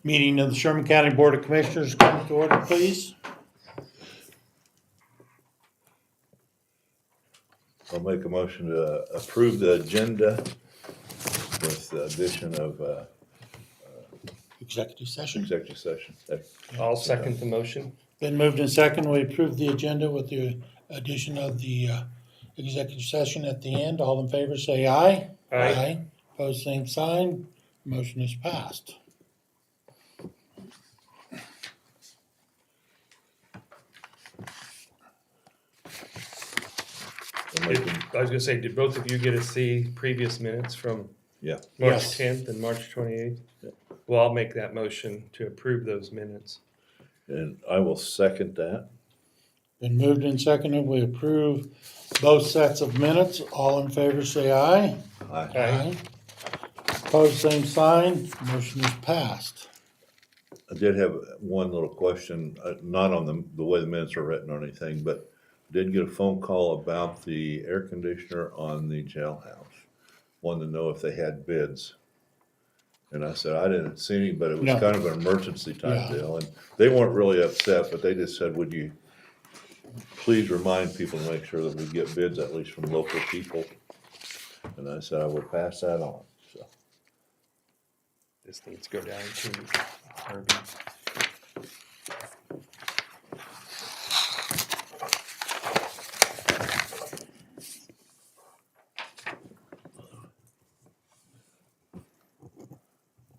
Meeting of the Sherman County Board of Commissioners comes to order, please. I'll make a motion to approve the agenda with the addition of Executive session. executive session. I'll second the motion. Been moved and second. We approve the agenda with the addition of the executive session at the end. All in favor say aye. Aye. Opposed, same sign. Motion is passed. I was gonna say, did both of you get to see previous minutes from Yeah, March Yes. 10th and March 28th? Yeah. Well, I'll make that motion to approve those minutes. and I will second that. Been moved and seconded. We approve both sets of minutes. All in favor say aye. Aye. Opposed, same sign. Motion is passed. I did have one little question, not on the way the minutes are written or anything, but did get a phone call about the air conditioner on the jailhouse. Wanted to know if they had bids. And I said, I didn't see any, but it was No. kind of an emergency type Yeah. deal. And they weren't really upset, but they just said, would you please remind people to make sure that we get bids at least from local people? And I said, I will pass that on, so. This needs to go down to Harvey.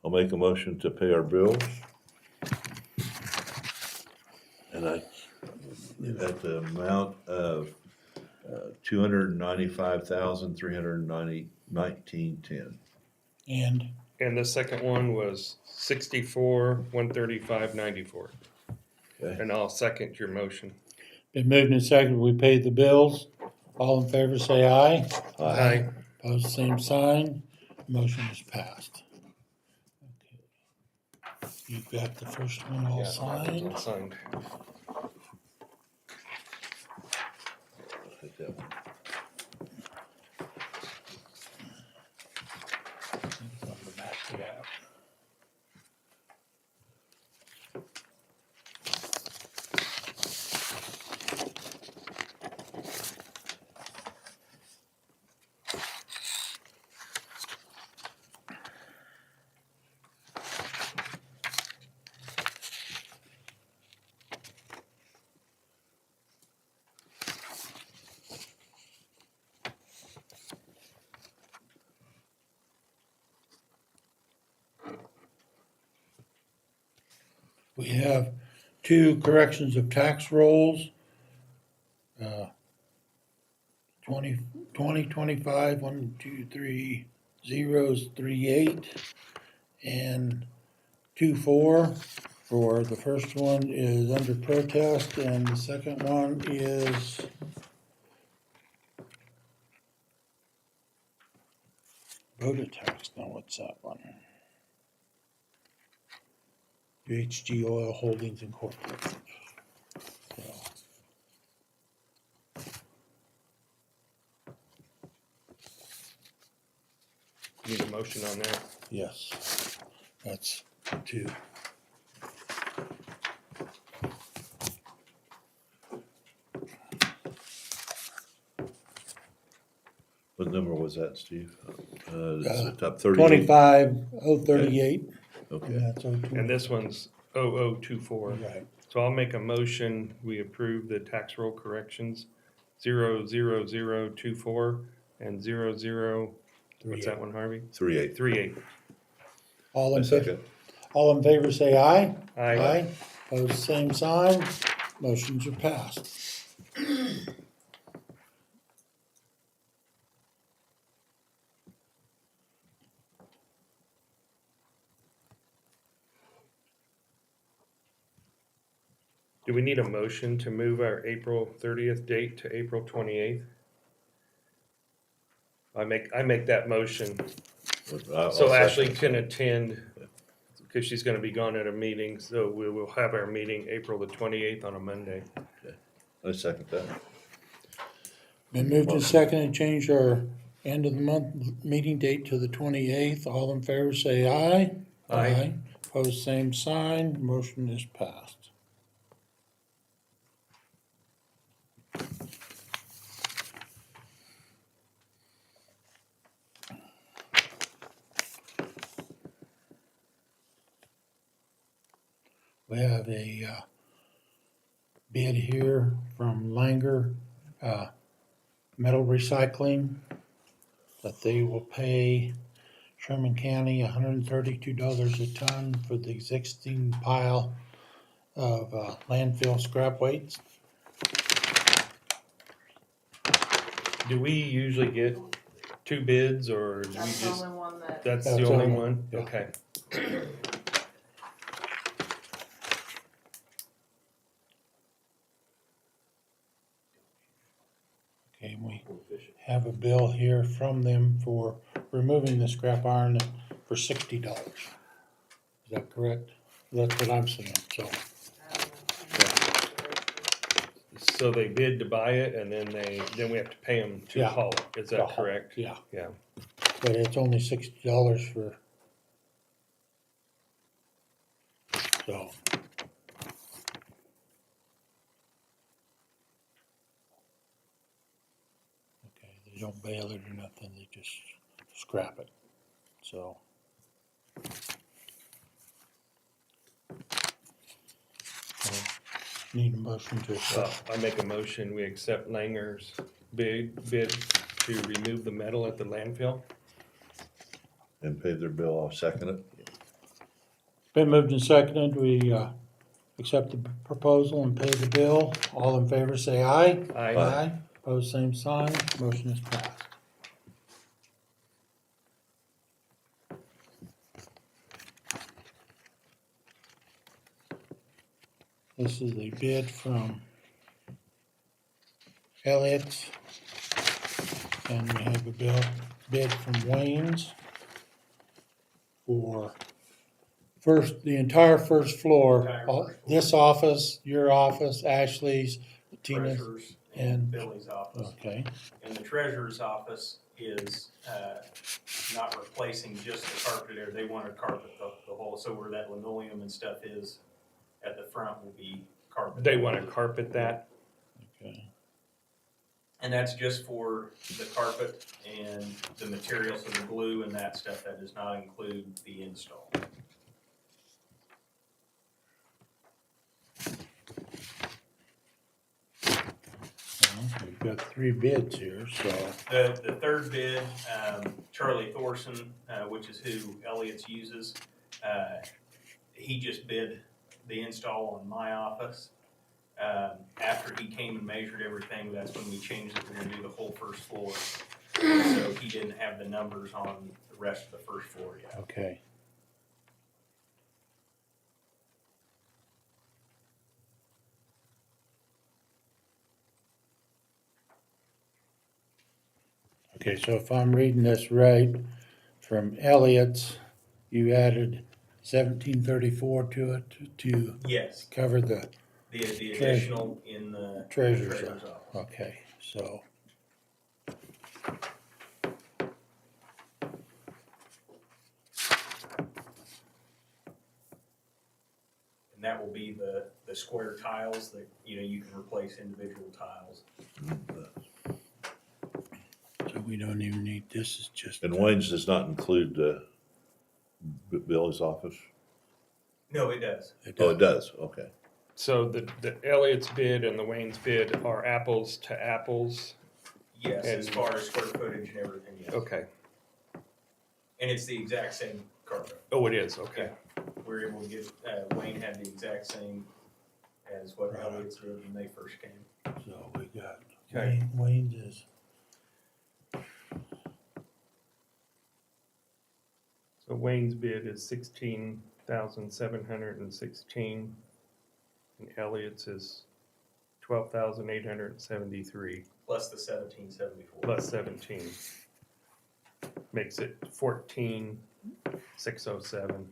I'll make a motion to pay our bills. And at the amount of $295,319.10. And And the second one was 64,135.94. Okay, And I'll second your motion. been moved and seconded. We paid the bills. All in favor say aye. Aye. Opposed, same sign. Motion is passed. Okay. You've got the first one all Yeah, signed. all signed. take that one. We have two corrections of tax rolls. 2025, 1, 2, 3, zeros, 3, 8, and 2, 4. For the first one is under protest, and the second one is voter tax. Now, what's that one? UHG Oil Holdings Incorporated. So, Need a motion on that. yes, that's two. What number was that, Steve? It's the top 38. 25038. Okay, That's 02. And this one's 0024. Right. So I'll make a motion, we approve the tax roll corrections, 00024 and 00, what's that one, Harvey? 38. 38. All I in favor, second. all in favor say aye. Aye. Opposed, same sign. Motions are passed. Do we need a motion to move our April 30th date to April 28th? I make that motion, I'll so second. Ashley can attend, because she's gonna be gone at a meeting, so we will have our meeting April the 28th on a Monday. I second that. Been moved and seconded, change our end of the month meeting date to the 28th. All in favor say aye. Aye. Opposed, same sign. Motion is passed. We have a bid here from Langer Metal Recycling that they will pay Sherman County $132 a ton for the existing pile of landfill scrap weights. Do we usually get two bids, or do we That's the just, only one that, that's That's the the only only one? one, yeah. Okay. Okay, we have a bill here from them for removing the scrap iron for $60. Is that correct? That's what I'm seeing, so. So they bid to buy it, and then we have to pay them to Yeah. haul it, is that correct? Yeah, Yeah. but it's only $60 for. So. Okay, they don't bale it or nothing, they just scrap it, so. Need a motion to accept. I make a motion, we accept Langer's bid to remove the metal at the landfill. And pay their bill, I'll second it. Been moved and seconded, we accept the proposal and pay the bill. All in favor say aye. Aye. Opposed, same sign, motion is passed. This is a bid from Elliott's. And we have a bid from Wayne's for the entire first floor. Entire first floor. This office, your office, Ashley's, Tina's, Treasurer's and- and Billy's office. okay, And the treasurer's office is, not replacing just the carpet area, they wanna carpet the whole, so where that linoleum and stuff is at the front will be carpet. They wanna carpet that? okay. And that's just for the carpet and the materials, so the glue and that stuff, that does not include the install. Well, we've got 3 bids here, so, The third bid, Charlie Thorson, which is who Elliott's uses, he just bid the install on my office. After he came and measured everything, that's when we changed it, we're gonna do the whole first floor. So he didn't have the numbers on the rest of the first floor yet. okay. Okay, so if I'm reading this right, from Elliott's, you added 1734 to it to Yes, cover the, the additional in the Treasurer's treasurer's office. okay, so. And that will be the square tiles that, you can replace individual tiles. So we don't even need, this is just. And Wayne's does not include Billy's office? No, it does. Oh, it does, okay. So the Elliott's bid and the Wayne's bid are apples to apples? Yes, as And- far as square footage and everything, yes. Okay. And it's the exact same carpet. Oh, it is, okay. We're able to get, Wayne had the exact same as what Right. Elliott's did when they first came. So we got, Okay. Wayne's is, So Wayne's bid is 16,716, and Elliott's is 12,873 Plus the 1774. plus 17. Makes it 14,607.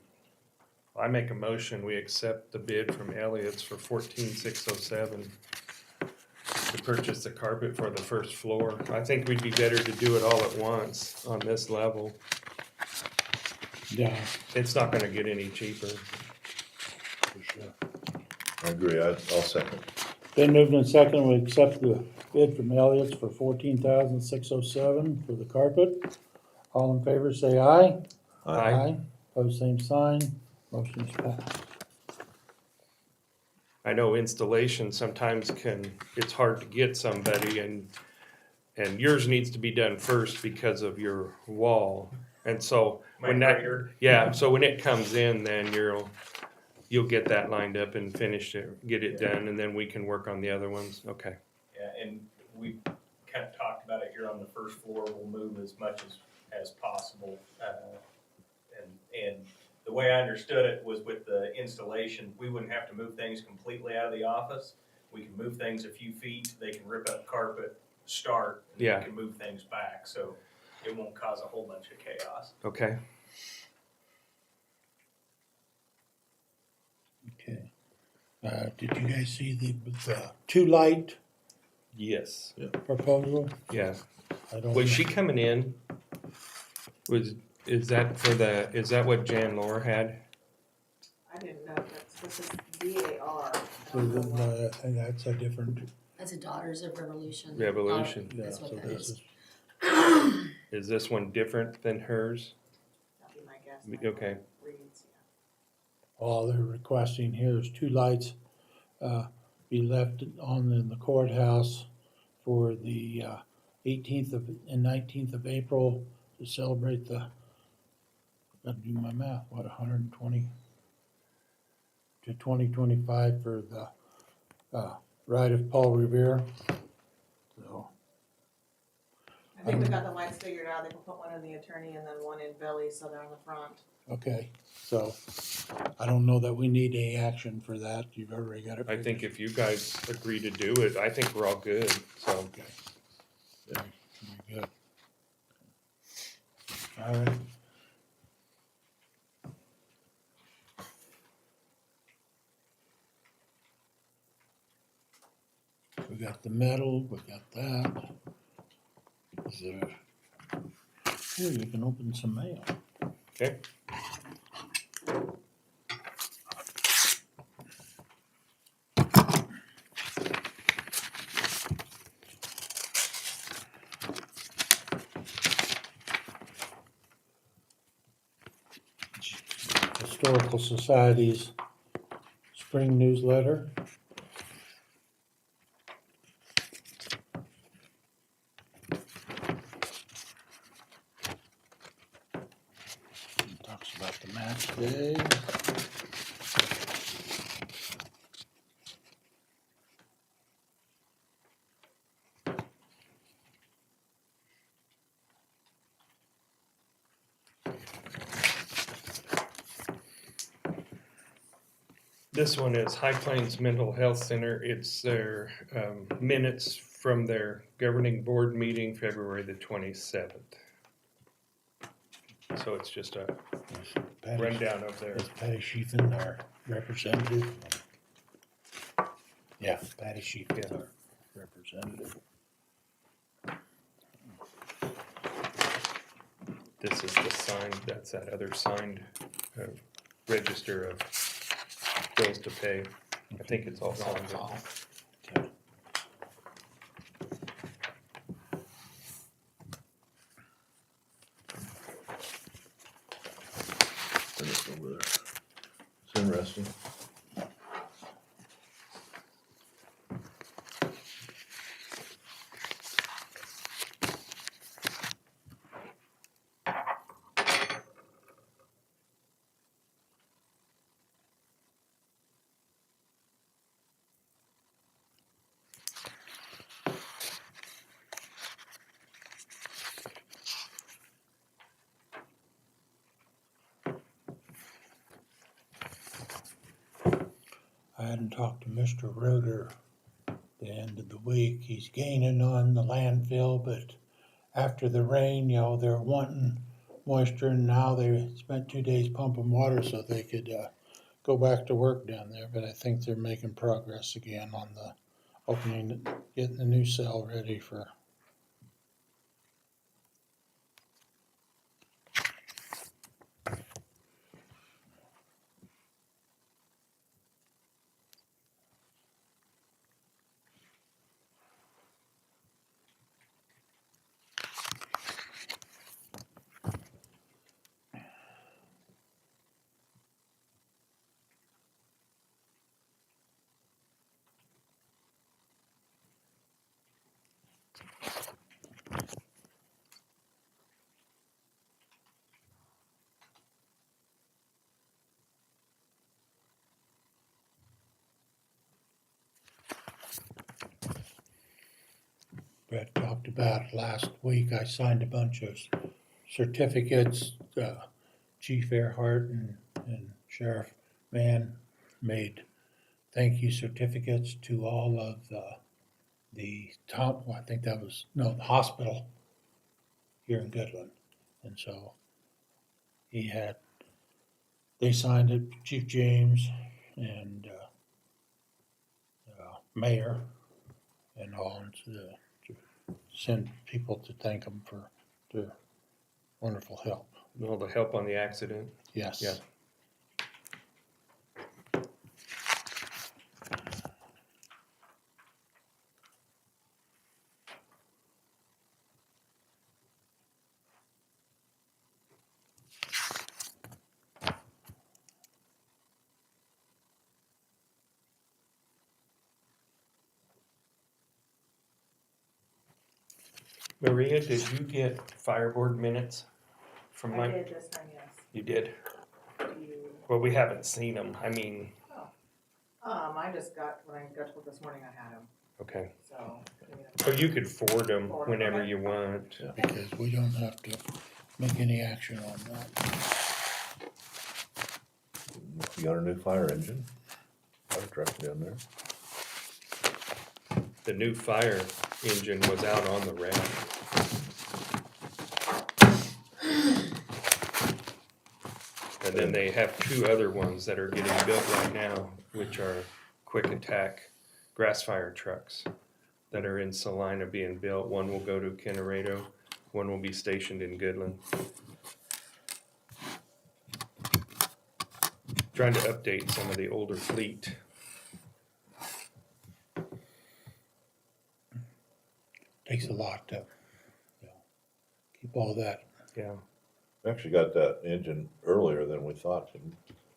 I make a motion, we accept the bid from Elliott's for 14,607 to purchase the carpet for the first floor. I think we'd be better to do it all at once on this level. Yeah, It's not gonna get any cheaper. for sure. I agree, I'll second. Been moved and second, we accept the bid from Elliott's for $14,607 for the carpet. All in favor, say aye. Aye. Pose same sign, motion is passed. I know installation sometimes it's hard to get somebody and yours needs to be done first because of your wall. And so My when that, grader. yeah, so when it comes in, then you'll get that lined up and finished it, get it done, and then we can work on the other ones. Okay. Yeah, and we kind of talked about it here on the first floor, we'll move as much as possible. And the way I understood it was with the installation, we wouldn't have to move things completely out of the office. We can move things a few feet, they can rip up carpet, start, and Yeah. we can move things back, so it won't cause a whole bunch of chaos. Okay. Okay. Did you guys see the two light Yes. proposal? Yeah. I don't. Was she coming in? Is that what Jan Laura had? I didn't know this is DAR. And that's a different, That's a Daughters of Revolution. Revolution. yeah, That's what so that this is. is, Is this one different than hers? That'd be my guess. Okay. Reads, all they're requesting here is two lights, be left on in the courthouse for the 18th and 19th of April to celebrate gotta do my math, 120 to 2025 for the ride of Paul Revere. So, I think we got the lights figured out. They can put one in the attorney and then one in Billy, so they're on the front. okay, so I don't know that we need any action for that. You've already got it. I think if you guys agree to do it, I think we're all good, so. Okay. Very good. All right. We got the metal, we got that. Is there, here, you can open some mail. Okay. Historical Society's spring newsletter. It talks about the match day. This one is High Plains Mental Health Center. It's their minutes from their governing board meeting, February the 27th. So it's just a rundown of their, Is Patty Sheehan our representative? Yeah, Patty Sheehan is our representative. this is the signed, that's that other signed register of bills to pay. I think it's all signed. Okay. Send it over there. It's interesting. I hadn't talked to Mr. Roeder the end of the week. He's gaining on the landfill, but after the rain, they're wanting moisture, and now they spent 2 days pumping water so they could go back to work down there. But I think they're making progress again on the opening, getting the new cell ready for. Brett talked about last week. I signed a bunch of certificates. Chief Earhart and Sheriff Mann made thank you certificates to all of the I think that was, no, the hospital here in Goodland. And so they signed it, Chief James and Mayor and all, and to send people to thank them for their wonderful help. All the help on the accident. Yes. Yeah. Maria, did you get fireboard minutes from I my? did this time, yes. You did. Do you, Well, we haven't seen them. I mean, I just got, when I got to work this morning, I had them, okay. so. Or you could forward them Forward 'em, whenever okay. you want. Because we don't have to make any action on that. We got a new fire engine, fire truck down there. The new fire engine was out on the ramp. And then they have two other ones that are getting built right now, which are quick attack grass fire trucks that are in Salina being built. One will go to Kenneredo, one will be stationed in Goodland. Trying to update some of the older fleet. Takes a lot to keep all that. Yeah. We actually got that engine earlier than we thought.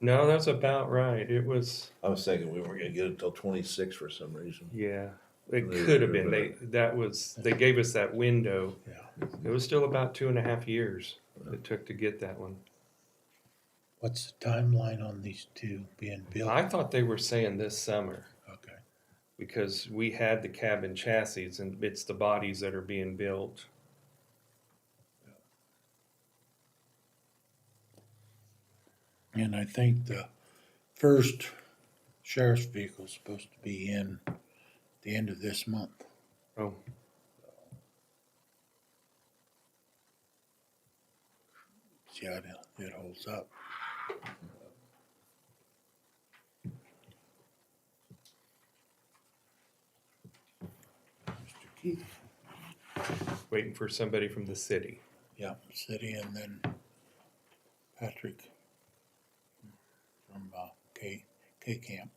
No, that's about right. It was, I was thinking we weren't gonna get it till 26 for some reason. yeah, it They- could have they're been. gonna- They gave us that window. Yeah. It was still about 2.5 years it took to get that one. What's the timeline on these two being built? I thought they were saying this summer Okay. because we had the cabin chassis and it's the bodies that are being built. And I think the first sheriff's vehicle is supposed to be in the end of this month. Oh, See how it holds up. Mr. Keith. waiting for somebody from the city. Yeah, city, and then Patrick from K Camp.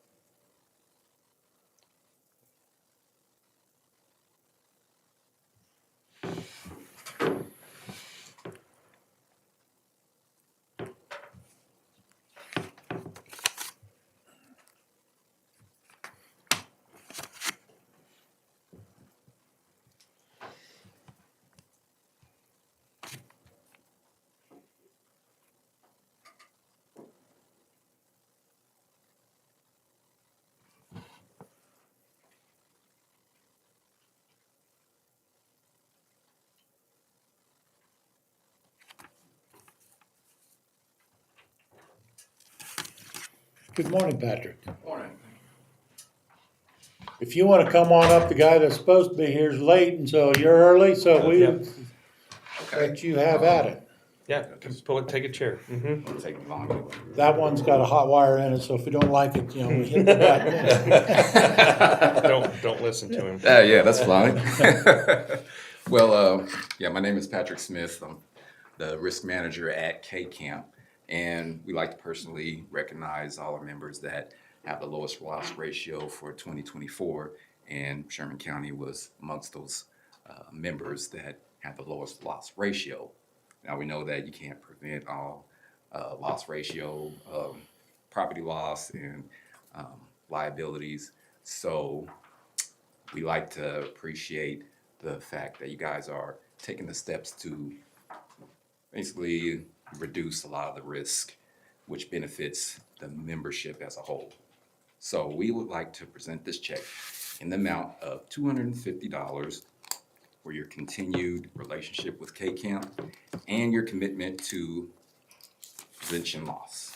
Good morning, Patrick. Morning. If you want to come on up, the guy that's supposed to be here is late, and so you're early, so we Yeah. Okay. let you have at it. Yeah, pull it, take a chair. Mm-hmm. It'll take me long anyway. That one's got a hot wire in it, so if you don't like it, we hit the button. Don't listen to him. Yeah, that's fine. Well, yeah, my name is Patrick Smith. I'm the risk manager at K Camp, and we like to personally recognize all our members that have the lowest loss ratio for 2024, and Sherman County was amongst those members that have the lowest loss ratio. Now, we know that you can't prevent all loss ratio, property loss, and liabilities. So we like to appreciate the fact that you guys are taking the steps to basically reduce a lot of the risk, which benefits the membership as a whole. So we would like to present this check in the amount of $250 for your continued relationship with K-Camp and your commitment to prevention loss.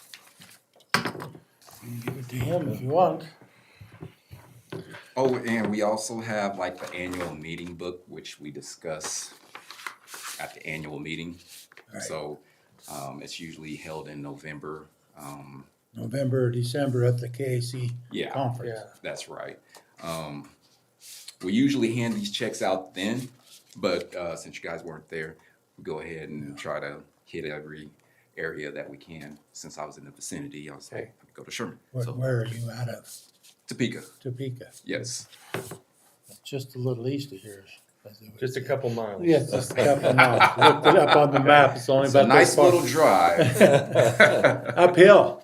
You can give it to him if you want. Oh, and we also have like the annual meeting book, which we discuss at the annual meeting. Right. So it's usually held in November. November, or December at the KAC Yeah, conference. Yeah. that's right. We usually hand these checks out then, but since you guys weren't there, we go ahead and try to hit every area that we can. Since I was in the vicinity, I was like, Okay. go to Sherman. Where, So where are you out of? Topeka, Topeka. yes. It's just a little east of yours. as they would Just a say. couple miles. Yes, just a couple of miles. Looked it up on the map. It's only It's a about nice this far. little drive. Uphill.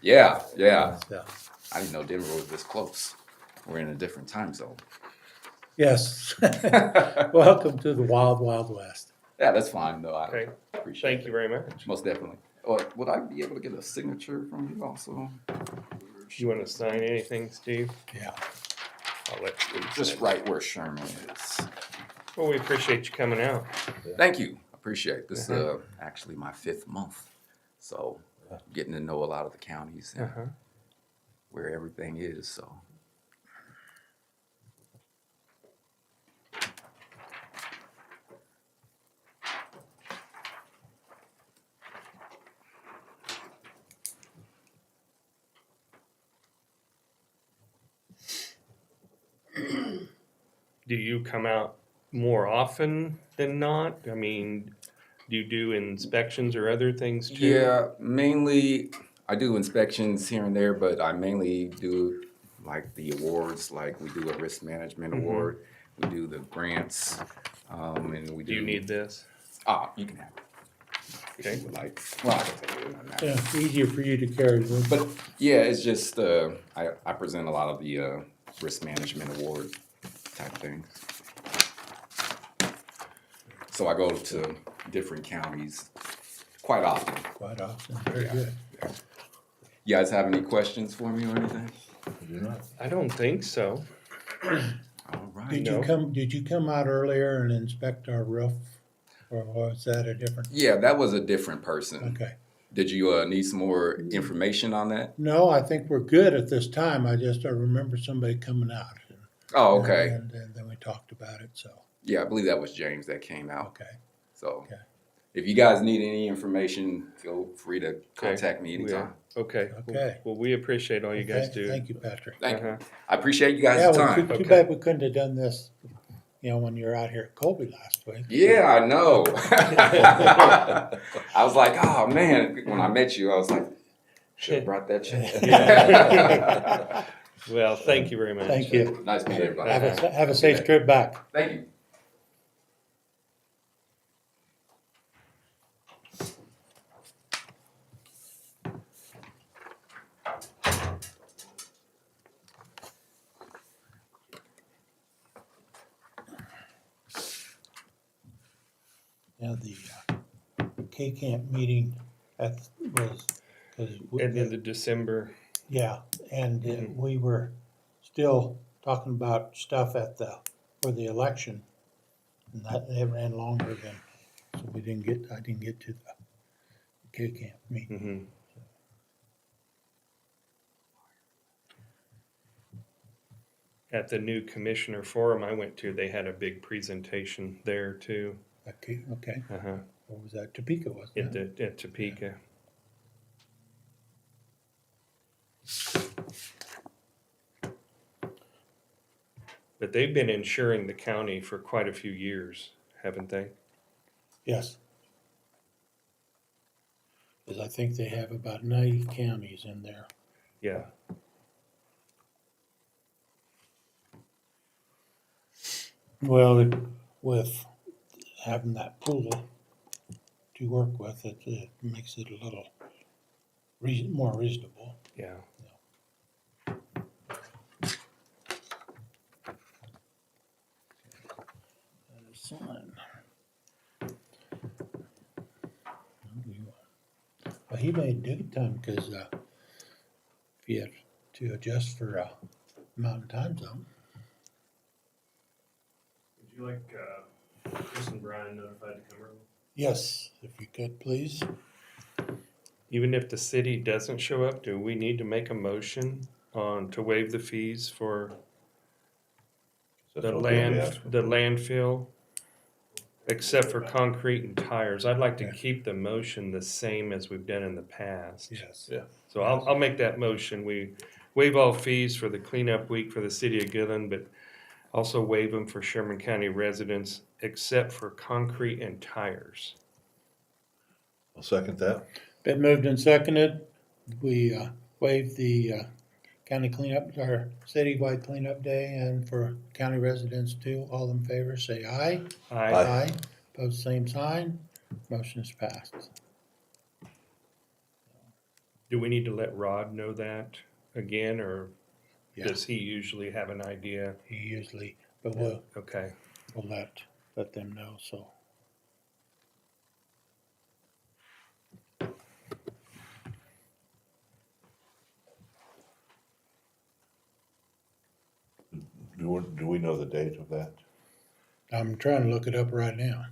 Yeah, yeah. So, I didn't know Denver was this close. We're in a different time zone. yes. Welcome to the wild, wild west. Yeah, that's fine though. I Okay. appreciate Thank you very much. it. Most definitely. Would I be able to get a signature from you also? You want to sign anything, Steve? Yeah. I'll let Steve Just sign. right where Sherman is. Well, we appreciate you coming out. Thank you. Appreciate it. This is Uh-huh. actually my 5th month. So getting to know a lot of the counties and Uh-huh. where everything is. So Do you come out more often than not? I mean, do you do inspections or other things too? yeah, mainly I do inspections here and there, but I mainly do like the awards. Like we do a risk management Mhm. award. We do the grants, and we do. Do you need this? You can have it. If Okay. you would like. Well, I can tell you in that. Yeah, easier for you to carry. But yeah, it's just I present a lot of the risk management award type things. So I go to different counties quite often. Quite often. Very Yeah. good. You guys have any questions for me or anything? I don't think so. All right. Did No. you come out earlier and inspect our roof? Or was that a different? Yeah, that was a different person. Okay. Did you need some more information on that? No, I think we're good at this time. I remember somebody coming out. Oh, okay. And then we talked about it, so, Yeah, I believe that was James that came out. okay. So Okay. if you guys need any information, feel free to contact me We anytime. Okay. Okay. Well, we appreciate all you guys Okay, do. Thank you, Patrick. Thank Uh-huh. you. I appreciate you guys' Yeah, time. too Okay. bad we couldn't have done this, when you were out here at Colby last week. Yeah, I know. I was like, oh man, when I met you, I was like, should have brought that check. Yeah. Well, thank you very much. Thank you. Nice meeting everybody. Have a safe trip back. Thank you. Yeah, the K-Camp meeting was, because. And then the December, Yeah, and Mhm. we were still talking about stuff for the election. And they ran longer than, so I didn't get to the K-Camp meeting. mhm. At the new commissioner forum I went to, they had a big presentation there too. Okay, Uh-huh. what was that, Topeka, wasn't it? At Topeka. But they've been insuring the county for quite a few years, haven't they? Yes. Because I think they have about 90 counties in there. Yeah. Well, with having that pool to work with, it makes it a little more reasonable. Yeah. Sign. Well, he made good time because if he had to adjust for Mountain Time Zone. Would you like Chris and Brian notified to come early. Yes, if you could, please. Even if the city doesn't show up, do we need to make a motion to waive the fees for That's the what we'll be land, asking. the landfill? Except for concrete and tires. I'd like to Yeah. keep the motion the same as we've done in the past. Yes. Yeah. So I'll make that motion. We waive all fees for the cleanup week for the city of Goodland, but also waive them for Sherman County residents except for concrete and tires. I'll second that. Been moved and seconded. We waive the county cleanup, our citywide cleanup day, and for county residents too. All in favor, say aye. Aye. Pose same sign. Motion is passed. Do we need to let Rod know that again, or Yeah, does he usually have an idea? he usually, but we'll Okay. let them know, so. Do we know the date of that? I'm trying to look it up right now.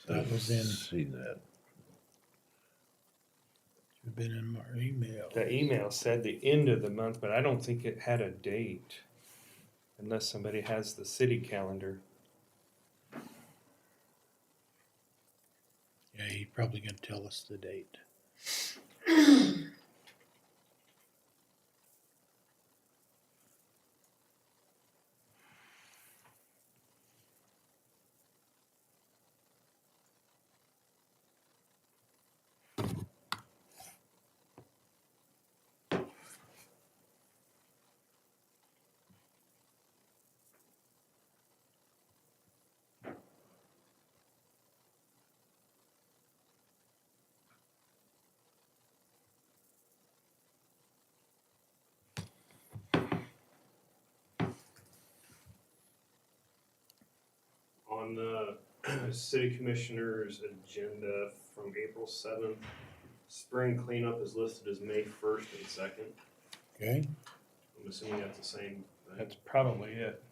That was in, See that. it's been in my email. The email said the end of the month, but I don't think it had a date. Unless somebody has the city calendar. Yeah, he's probably gonna tell us the date. On the city commissioner's agenda from April 7th, spring cleanup is listed as May 1st and 2nd. Okay, I'm assuming that's the same thing. That's probably it.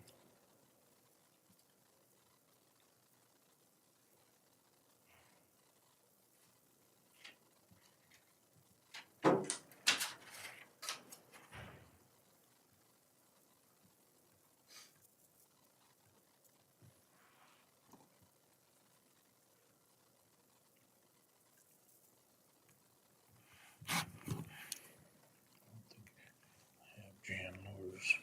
have Jan Lewis.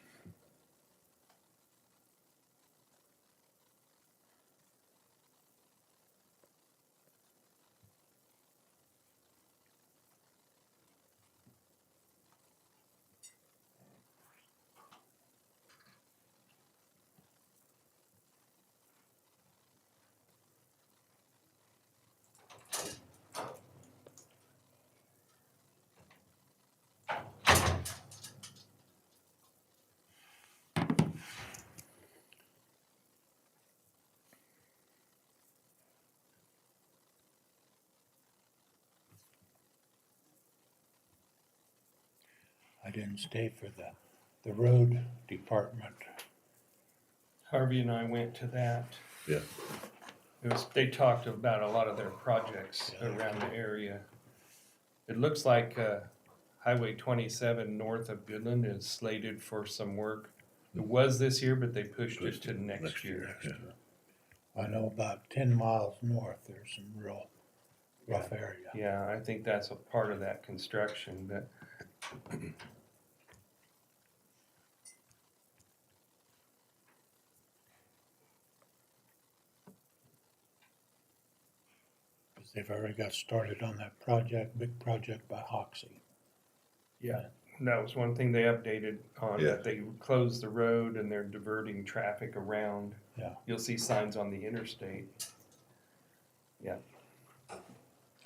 I didn't stay for the road department. Harvey and I went to that. Yeah. They talked about a lot of their projects around the area. It looks like Highway 27 north of Goodland is slated for some work. It was this year, but they pushed it to next year. Yeah. I know about 10 miles north, there's some real rough area. Yeah, I think that's a part of that construction, but Because they've already got started on that project, big project by Hoxie. yeah, that was one thing they updated on. Yeah. They closed the road and they're diverting traffic around. Yeah. You'll see signs on the interstate.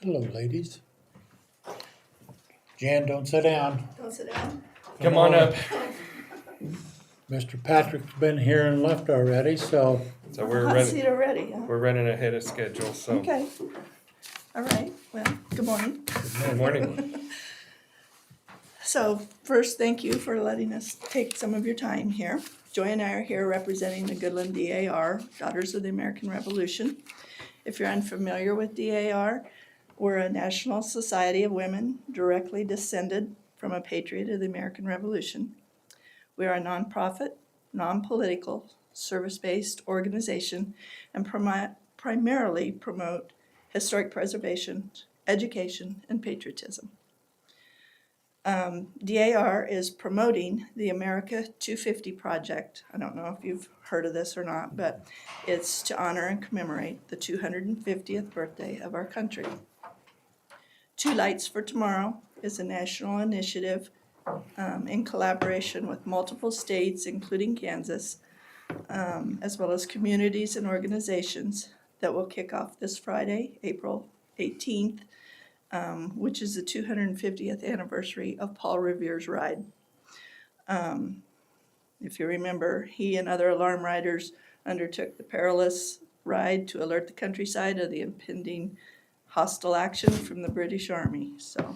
Hello, ladies. Jan, don't sit down. Don't sit down. Come on up. Mr. Patrick's been here and left already, so So we're Hot running, seat already, huh? we're running ahead of schedule, so. Okay. All right, well, good morning. Good morning. So first, thank you for letting us take some of your time here. Joy and I are here representing the Goodland DAR, Daughters of the American Revolution. If you're unfamiliar with DAR, we're a national society of women directly descended from a patriot of the American Revolution. We are a nonprofit, non-political, service-based organization and primarily promote historic preservation, education, and patriotism. DAR is promoting the America 250 project. I don't know if you've heard of this or not, but it's to honor and commemorate the 250th birthday of our country. Two Lights for Tomorrow is a national initiative in collaboration with multiple states, including Kansas, as well as communities and organizations that will kick off this Friday, April 18th, which is the 250th anniversary of Paul Revere's ride. If you remember, he and other alarm riders undertook the perilous ride to alert the countryside of the impending hostile action from the British Army. So,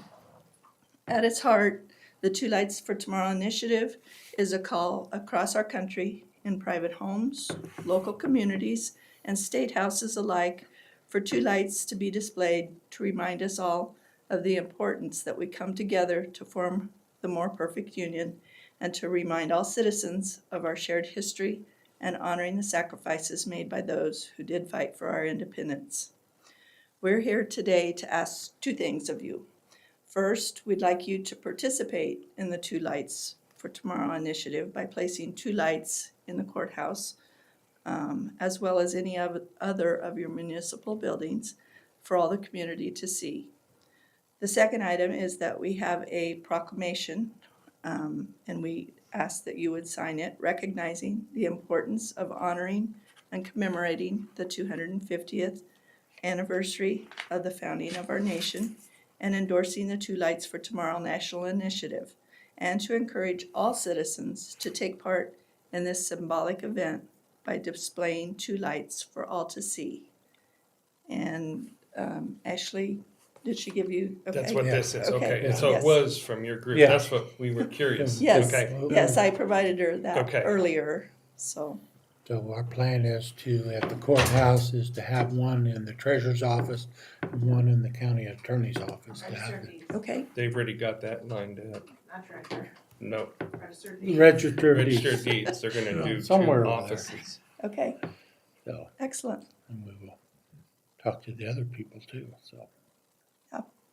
at its heart, the Two Lights for Tomorrow initiative is a call across our country in private homes, local communities, and state houses alike for two lights to be displayed to remind us all of the importance that we come together to form the more perfect union and to remind all citizens of our shared history and honoring the sacrifices made by those who did fight for our independence. We're here today to ask two things of you. First, we'd like you to participate in the Two Lights for Tomorrow initiative by placing two lights in the courthouse, as well as any other of your municipal buildings for all the community to see. The second item is that we have a proclamation, and we ask that you would sign it, recognizing the importance of honoring and commemorating the 250th anniversary of the founding of our nation and endorsing the Two Lights for Tomorrow national initiative, and to encourage all citizens to take part in this symbolic event by displaying two lights for all to see. And Ashley, did she give you? Okay. That's what this is, Okay. okay. So Yes. it was from your group, Yeah. that's what we were curious. Yes, Okay, yes, I provided her that Okay. earlier, so, So our plan is to, at the courthouse, is to have one in the treasurer's office and one in the county attorney's office. To have Registered it. deeds, okay, they've already got that lined up. not treasurer, No, registered deeds. Registered registered deeds. deeds, they're gonna do two Somewhere over there. offices. okay, So, excellent, and we will talk to the other people too, so.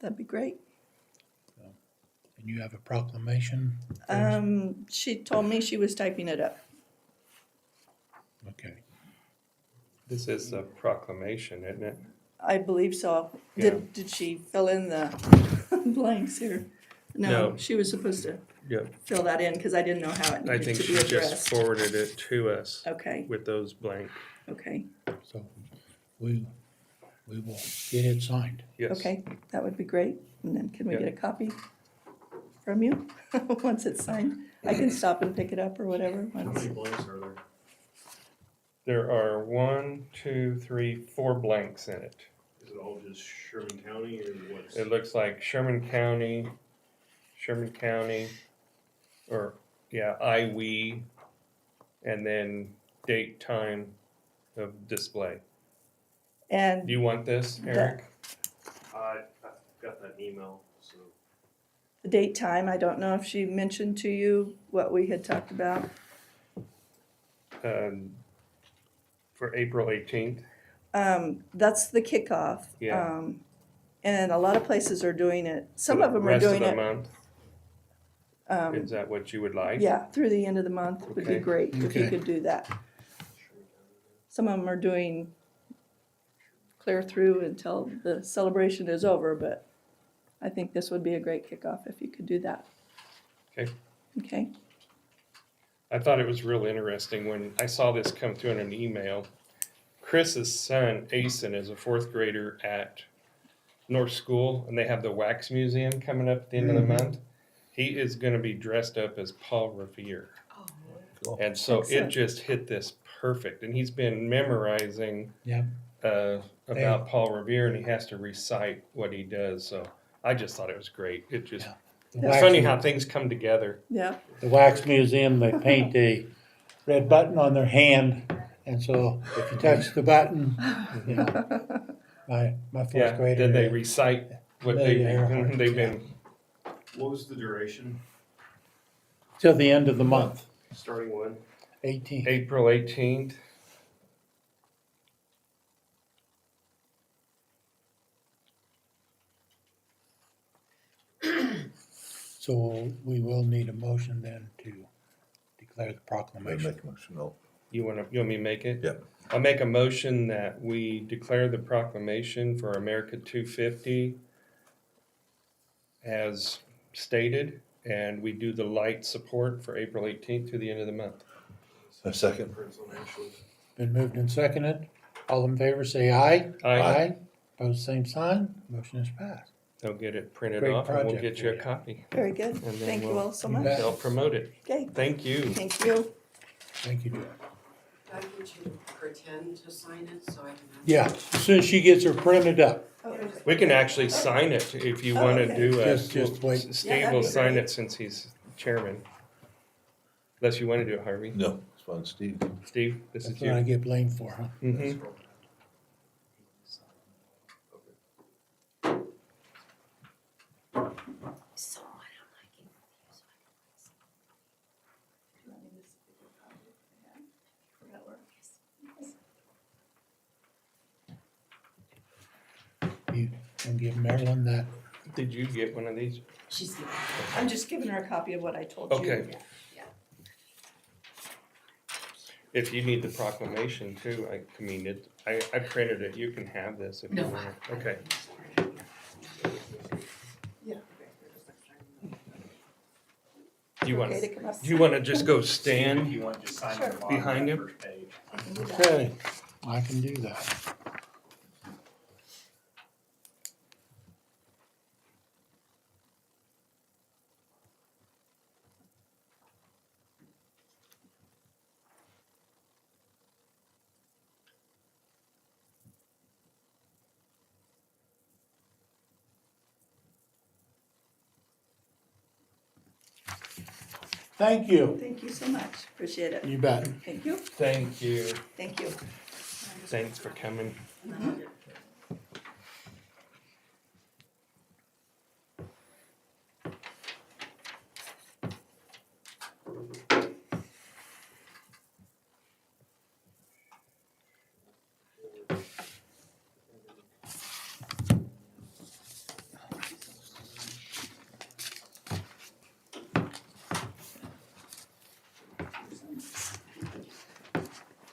that'd be great. And you have a proclamation? She told me she was typing it up. Okay. This is a proclamation, isn't it? I believe so. Yeah. Did she fill in the blanks here? No, No. she was supposed to Yep. fill that in, cause I didn't know how it I needed think to she be just addressed. forwarded it to us Okay, with those blank, okay, So we will get it signed. yes. okay, that would be great, and then can we Yeah. get a copy from you, once it's signed? I can stop and pick it up or whatever, How once, many blanks are there? There are 4 blanks in it. Is it all just Sherman County or what's? It looks like Sherman County, or, yeah, we, and then date, time of display. Do and you want this, Eric? I got that email, so. the date, time, I don't know if she mentioned to you what we had talked about. For April 18th? That's the kickoff. Yeah. And a lot of places are doing it. Some For of the them are rest of doing the it, month? Is that what you would like? yeah, through the end of the month would be Okay. great if you Okay. could do that. Some of them are doing clear through until the celebration is over, but I think this would be a great kickoff if you could do that. Okay. Okay, I thought it was real interesting when I saw this come through in an email. Chris's son, Asen, is a 4th grader at North School, and they have the Wax Museum coming up at the end of the month. He is gonna be dressed up as Paul Revere. And so it Excellent. just hit this perfect, and he's been memorizing Yep. about Paul Revere, and he has to recite what he does, so I just thought it was great. It just Yeah. The It's funny wax- how things come together. Yeah, The wax museum, they paint a red button on their hand, and so if you touch the button, you know, my fourth Yeah, grader. then they recite what Amelia Earhart, they've yeah. been, What was the duration? Till the end of the month, Starting when? 18th. April 18th. So we will need a motion then to declare the I proclamation. make a motion, no. You want me to make it? Yep. I'll make a motion that we declare the proclamation for America 250 as stated, and we do the light support for April 18th to the end of the month. A second. Been moved and seconded. All in favor, say aye. Aye. Pose same sign. Motion is passed. They'll get it printed Great off and we'll project get you a for you. copy. very good. And then Thank you we'll- all so You much. bet. They'll promote it. Okay, Thank you. thank you. Thank you, Joe. Do I get you to pretend to sign it so I can? Yeah, as soon as she gets her printed up. We can actually sign it if you Oh, want to okay. do a. Just wait. Yeah, Steve that'd will be sign great. it since he's chairman. Unless you want to do it, Harvey. No, it's fine, Steve. Steve, this is That's what I you. get blamed for, huh? Mhm. So what I'm liking. You can give Marilyn that. Did you get one of these? She's giving. I'm just giving her a copy of what I told you. Okay. Yeah. If you need the proclamation too, I mean, I printed it. You can have this if you No. want. Okay. Do you want, Okay to come up. do you want to just go If stand? you want to just sign Sure. the bottom Behind of him? the first page. I can do that. Okay, I can do that. Thank you. Thank you so much. Appreciate it. You bet. Thank you. Thank you. Thank you. Thanks for coming.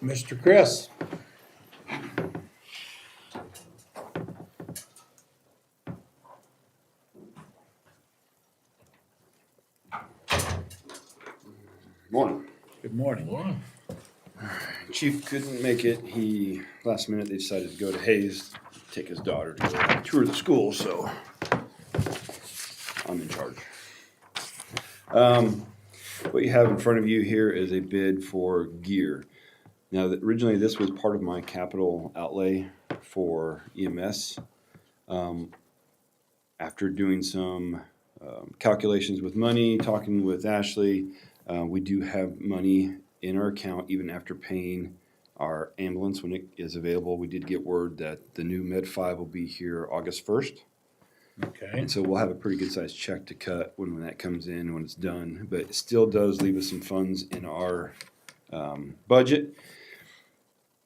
Mr. Chris. Morning. Good morning. Chief couldn't make it. Last minute, they decided to go to Hayes, take his daughter to go tour the school, so I'm in charge. What you have in front of you here is a bid for gear. Now, originally, this was part of my capital outlay for EMS. After doing some calculations with money, talking with Ashley, we do have money in our account even after paying our ambulance when it is available. We did get word that the new Med 5 will be here August 1st. Okay. And so we'll have a pretty good sized check to cut when that comes in, when it's done. But it still does leave us some funds in our budget,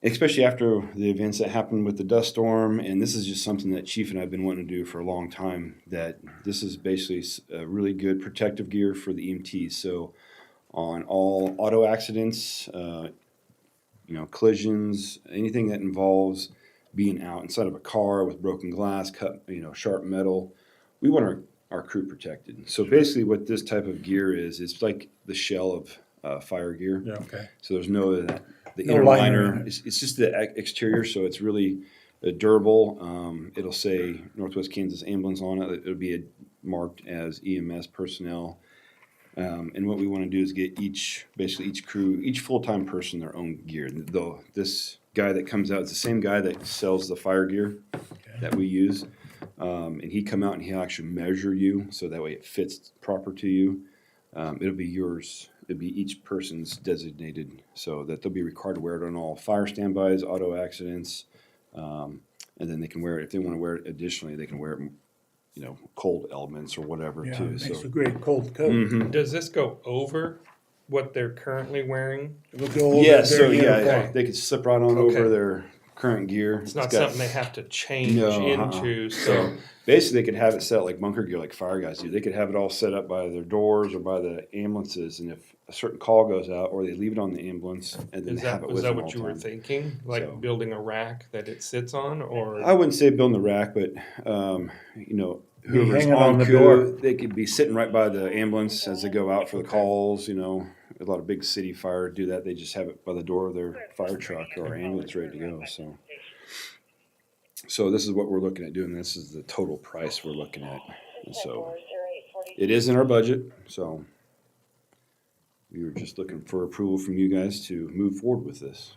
especially after the events that happened with the dust storm. And this is just something that Chief and I have been wanting to do for a long time, that this is basically a really good protective gear for the EMTs. So on all auto accidents, collisions, anything that involves being out inside of a car with broken glass, cut, sharp metal, we want our crew protected. So basically what this type of gear is, it's like the shell of fire gear. Yeah, okay. So there's no the No inner liner liner. in it. It's just the exterior, so it's really durable. It'll say Northwest Kansas Ambulance on it. It'll be marked as EMS personnel. And what we want to do is get each crew, each full-time person their own gear. Though this guy that comes out is the same guy that sells the fire gear that we use. and he come out and he'll actually measure you, so that way it fits proper to you. It'll be yours. It'll be each person's designated, so that they'll be required to wear it on all fire standbys, auto accidents, and then they can wear it if they want to wear it. Additionally, they can wear it, cold elements or whatever Yeah, too. it makes So a great cold coat. Mhm. Does this go over what they're currently wearing? It'll go over Yeah, their so yeah, uniform. they could slip right on Okay. over their current gear. It's not got- something they have to change No, into, So so, basically, they could have it set like bunker gear, like fire guys do. They could have it all set up by their doors or by the ambulances, and if a certain call goes out, or they leave it on the ambulance, and then is they have that, it was with that them all what the you were time. thinking? Like So- building a rack that it sits on, or? I wouldn't say building the rack, but whoever's hanging on on the cue, door. they could be sitting right by the ambulance as they go out for the calls. A lot of big city fire do that. They just have it by the door of their fire truck or ambulance ready to go. So this is what we're looking at doing. This is the total price we're looking at. And so it is in our budget. So we were just looking for approval from you guys to move forward with this.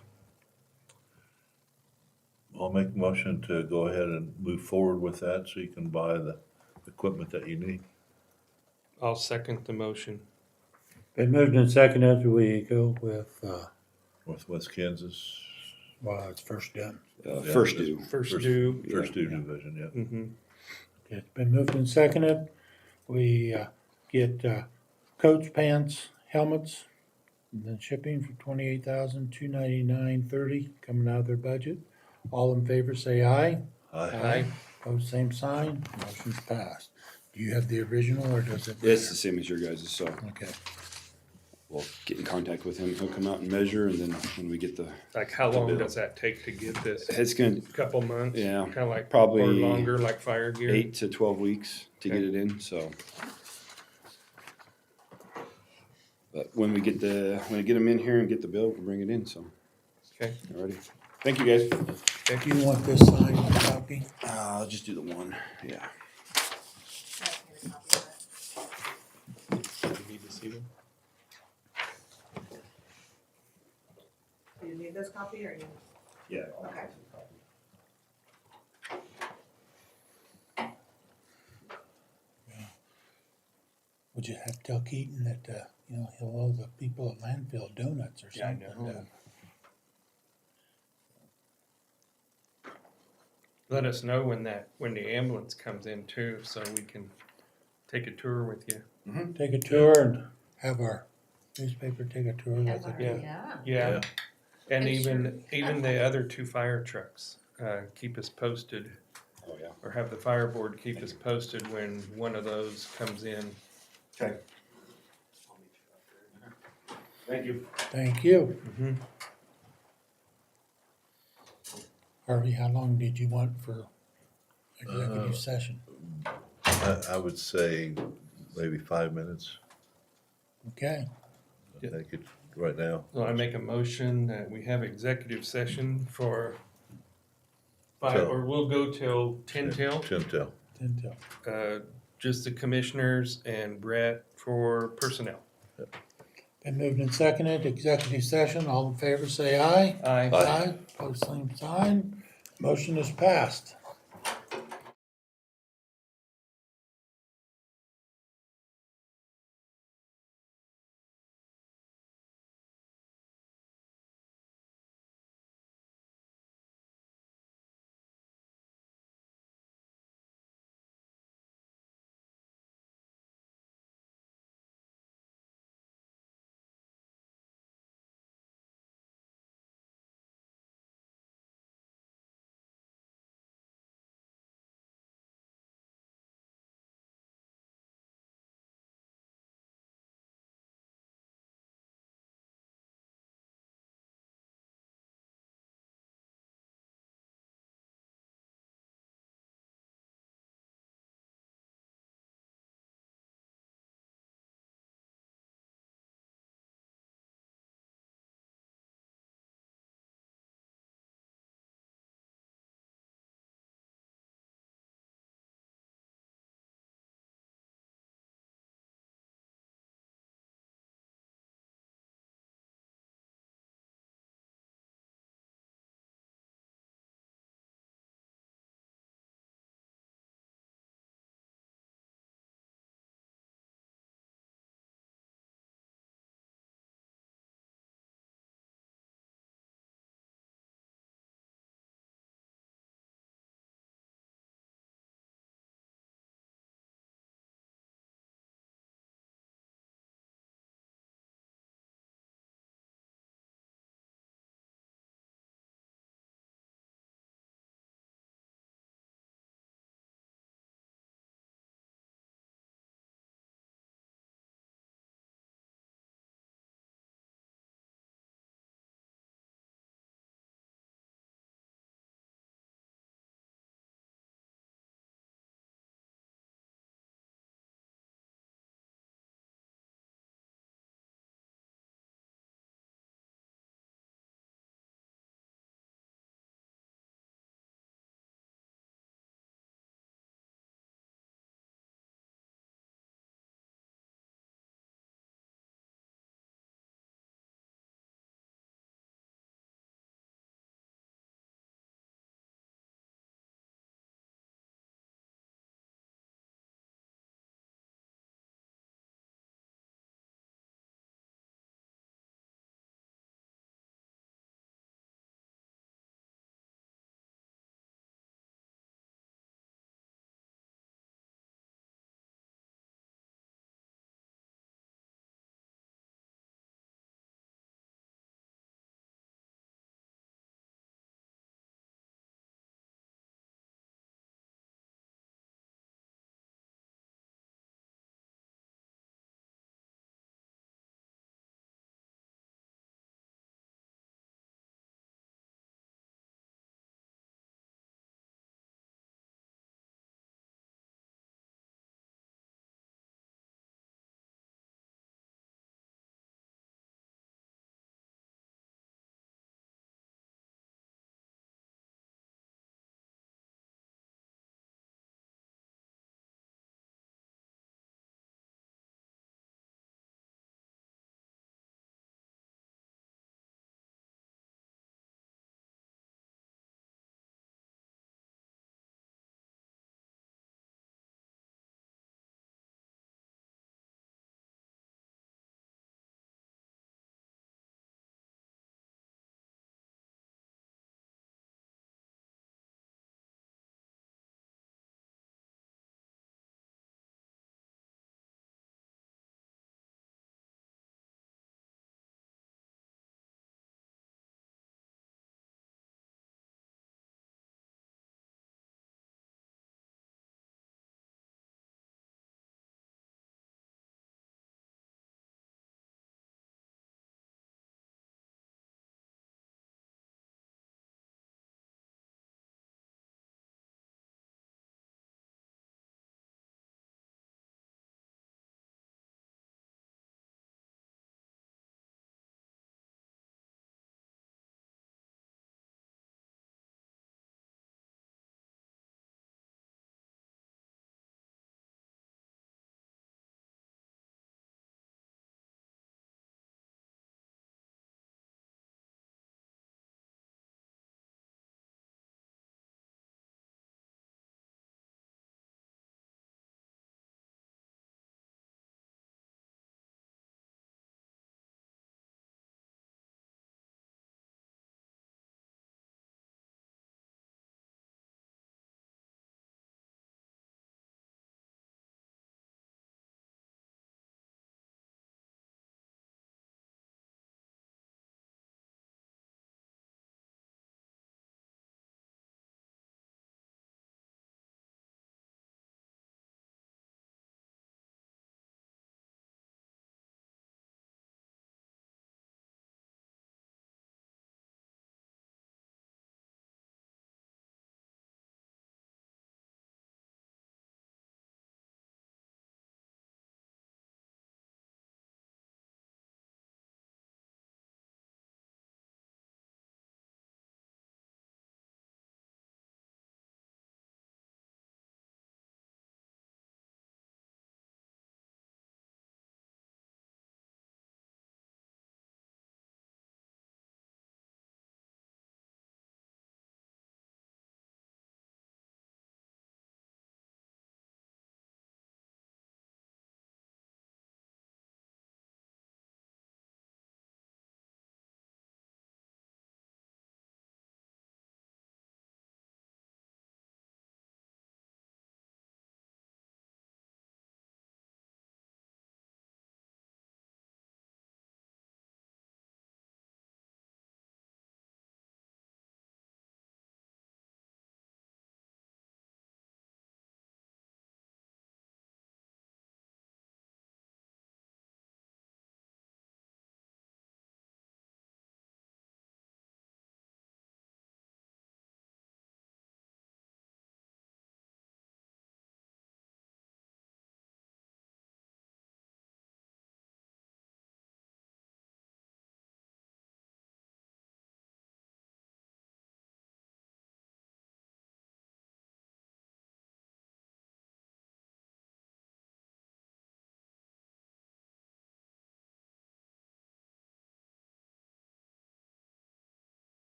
I'll make a motion to go ahead and move forward with that so you can buy the equipment that you need. I'll second the motion. Been moved and seconded, we go with, With West Kansas. well, it's first done. Yeah, First this- due. First due. First due division, yeah. Mm-hmm. It's been moved and seconded. We get coats, pants, helmets, and then shipping for $28,299.30 coming out of their budget. All in favor, say aye. Aye. Pose same sign. Motion's passed. Do you have the original or does it? It's the same as your guys'. So Okay. we'll get in contact with him. He'll come out and measure, and then when we get the, Like, how long bill. does that take to get this? it's gonna Couple months? Yeah, Kinda like, probably or longer, like fire gear? 8 to 12 weeks to Okay. get it in. So, but when we get them in here and get the bill, we'll bring it in. So, Okay. alriady. Thank you guys. Do you want this signed copy? I'll just do the one. Yeah. Do you need to see them? Do you need this copy or you? Yeah. Okay. Would you have to tell Keaton that, he'll owe the people at landfill donuts or Yeah, I something? know. Let us know when the ambulance comes in too, so we can take a tour with you. Take a tour and have our newspaper take a tour with it. Yeah. Yeah. Yeah, and I'm even the other two fire trucks, keep us posted, Oh yeah. or have the fire board keep us posted when one of those comes in. Okay. Thank you. Thank you. Mm-hmm. Harvey, how long did you want for executive session? I would say maybe 5 minutes. Okay, I think it's right now. So I make a motion that we have executive session for five, Till- or we'll go till 10 till, 10 till. 10 till. just the commissioners and Brett for personnel. Been moved and seconded, executive session, all in favor say aye. Aye. Aye, pose same sign, motion is passed.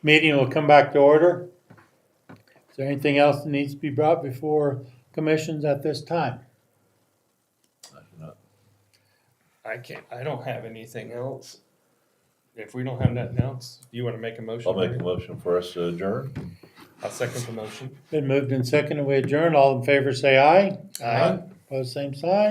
Meeting will come back to order. Is there anything else that needs to be brought before commissions at this time? I don't have anything else. If we don't have nothing else, do you want to make a motion? I'll make a Larry? motion for us to adjourn. I'll second the motion. Been moved and seconded, we adjourn. All in favor say aye. Aye. Opposed, same sign.